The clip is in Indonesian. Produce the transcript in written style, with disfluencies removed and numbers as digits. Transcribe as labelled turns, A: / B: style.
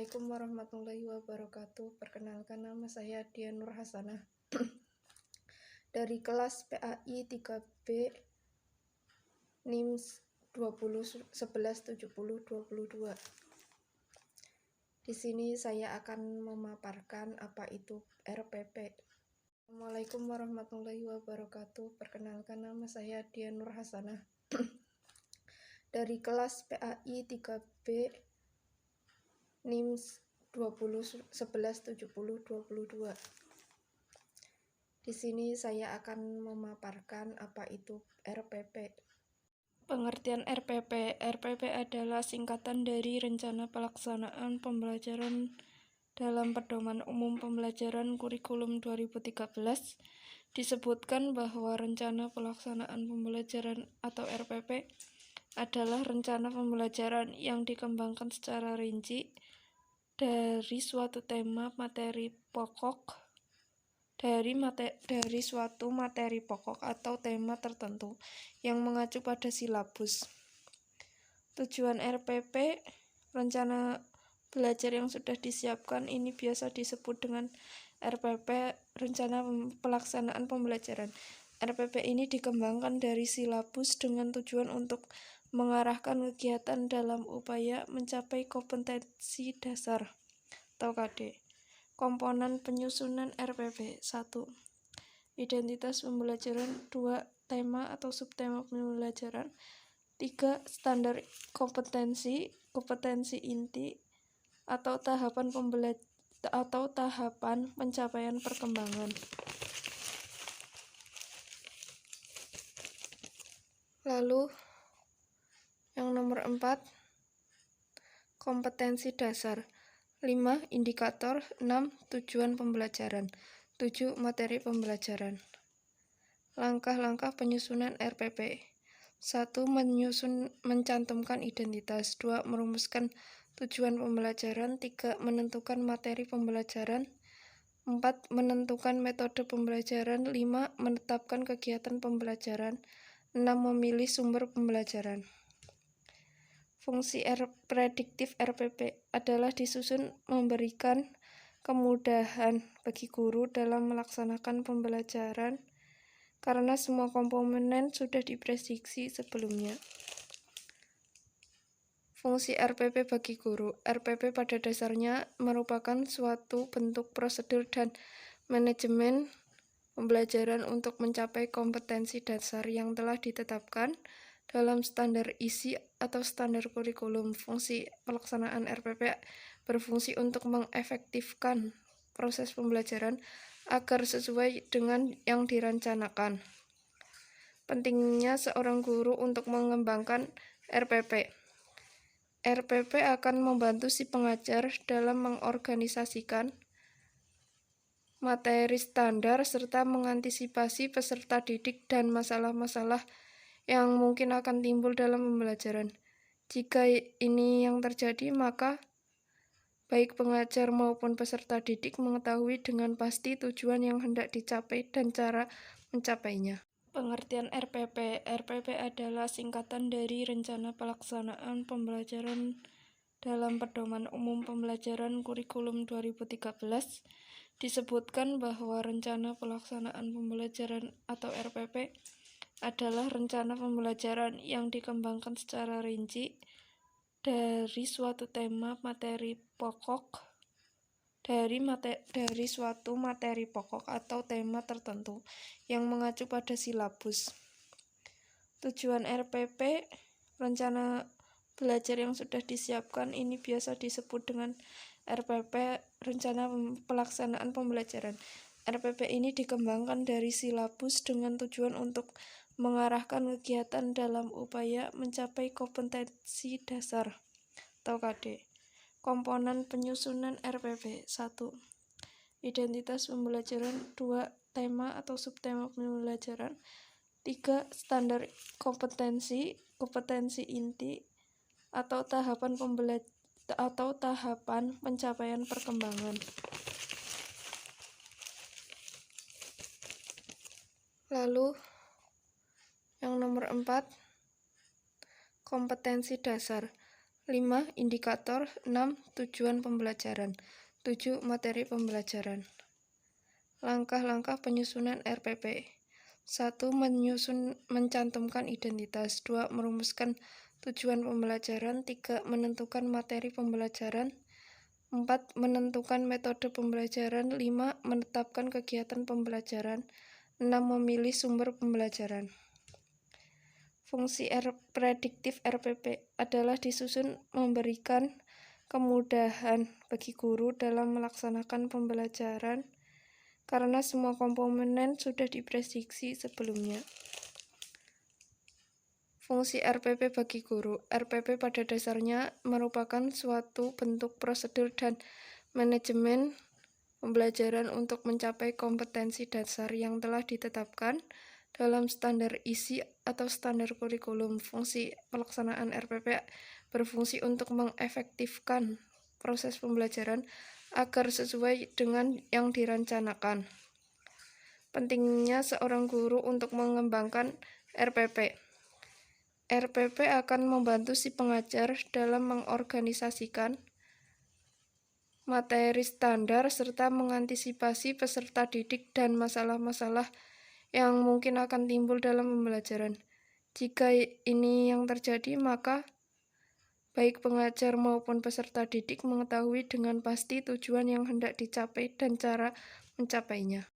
A: Assalamualaikum warahmatullahi wabarakatuh. Perkenalkan, nama saya Dian Nur Hasanah dari kelas PAI 3B NIM 20117022. Di sini saya akan memaparkan apa itu RPP. Assalamualaikum warahmatullahi wabarakatuh. Perkenalkan, nama saya Dian Nur Hasanah dari kelas PAI 3B NIM 20117022. Di sini saya akan memaparkan apa itu RPP. Pengertian RPP. RPP adalah singkatan dari Rencana Pelaksanaan Pembelajaran dalam Pedoman Umum Pembelajaran Kurikulum 2013. Disebutkan bahwa Rencana Pelaksanaan Pembelajaran atau RPP adalah rencana pembelajaran yang dikembangkan secara rinci dari suatu tema materi pokok dari suatu materi pokok atau tema tertentu yang mengacu pada silabus. Tujuan RPP, rencana belajar yang sudah disiapkan, ini biasa disebut dengan RPP, Rencana Pelaksanaan Pembelajaran. RPP ini dikembangkan dari silabus dengan tujuan untuk mengarahkan kegiatan dalam upaya mencapai kompetensi dasar atau KD. Komponen penyusunan RPP. 1. Identitas pembelajaran. 2. Tema atau subtema pembelajaran. 3. Standar kompetensi, kompetensi inti atau tahapan pencapaian perkembangan. Lalu yang nomor 4, kompetensi dasar. 5. Indikator. 6. Tujuan pembelajaran. 7. Materi pembelajaran. Langkah-langkah penyusunan RPP. 1. Mencantumkan identitas. 2. Merumuskan tujuan pembelajaran. 3. Menentukan materi pembelajaran. 4. Menentukan metode pembelajaran. 5. Menetapkan kegiatan pembelajaran. 6. Memilih sumber pembelajaran. Fungsi prediktif RPP adalah disusun memberikan kemudahan bagi guru dalam melaksanakan pembelajaran karena semua komponen sudah diprediksi sebelumnya. Fungsi RPP bagi guru. RPP pada dasarnya merupakan suatu bentuk prosedur dan manajemen pembelajaran untuk mencapai kompetensi dasar yang telah ditetapkan dalam standar isi atau standar kurikulum. Fungsi pelaksanaan RPP berfungsi untuk mengefektifkan proses pembelajaran agar sesuai dengan yang direncanakan. Pentingnya seorang guru untuk mengembangkan RPP. RPP akan membantu si pengajar dalam mengorganisasikan materi standar serta mengantisipasi peserta didik dan masalah-masalah yang mungkin akan timbul dalam pembelajaran. Jika ini yang terjadi, maka baik pengajar maupun peserta didik mengetahui dengan pasti tujuan yang hendak dicapai dan cara mencapainya. Pengertian RPP. RPP adalah singkatan dari Rencana Pelaksanaan Pembelajaran dalam Pedoman Umum Pembelajaran Kurikulum 2013. Disebutkan bahwa Rencana Pelaksanaan Pembelajaran atau RPP adalah rencana pembelajaran yang dikembangkan secara rinci dari suatu tema materi pokok dari suatu materi pokok atau tema tertentu yang mengacu pada silabus. Tujuan RPP, rencana belajar yang sudah disiapkan, ini biasa disebut dengan RPP, Rencana Pelaksanaan Pembelajaran. RPP ini dikembangkan dari silabus dengan tujuan untuk mengarahkan kegiatan dalam upaya mencapai kompetensi dasar atau KD. Komponen penyusunan RPP. 1. Identitas pembelajaran. 2. Tema atau subtema pembelajaran. 3. Standar kompetensi, kompetensi inti atau tahapan pencapaian perkembangan. Lalu yang nomor 4, kompetensi dasar. 5. Indikator. 6. Tujuan pembelajaran. 7. Materi pembelajaran. Langkah-langkah penyusunan RPP. 1. Mencantumkan identitas. 2. Merumuskan tujuan pembelajaran. 3. Menentukan materi pembelajaran. 4. Menentukan metode pembelajaran. 5. Menetapkan kegiatan pembelajaran. 6. Memilih sumber pembelajaran. Fungsi prediktif RPP adalah disusun memberikan kemudahan bagi guru dalam melaksanakan pembelajaran karena semua komponen sudah diprediksi sebelumnya. Fungsi RPP bagi guru. RPP pada dasarnya merupakan suatu bentuk prosedur dan manajemen pembelajaran untuk mencapai kompetensi dasar yang telah ditetapkan dalam standar isi atau standar kurikulum. Fungsi pelaksanaan RPP berfungsi untuk mengefektifkan proses pembelajaran agar sesuai dengan yang direncanakan. Pentingnya seorang guru untuk mengembangkan RPP. RPP akan membantu si pengajar dalam mengorganisasikan materi standar serta mengantisipasi peserta didik dan masalah-masalah yang mungkin akan timbul dalam pembelajaran. Jika ini yang terjadi, maka baik pengajar maupun peserta didik mengetahui dengan pasti tujuan yang hendak dicapai dan cara mencapainya.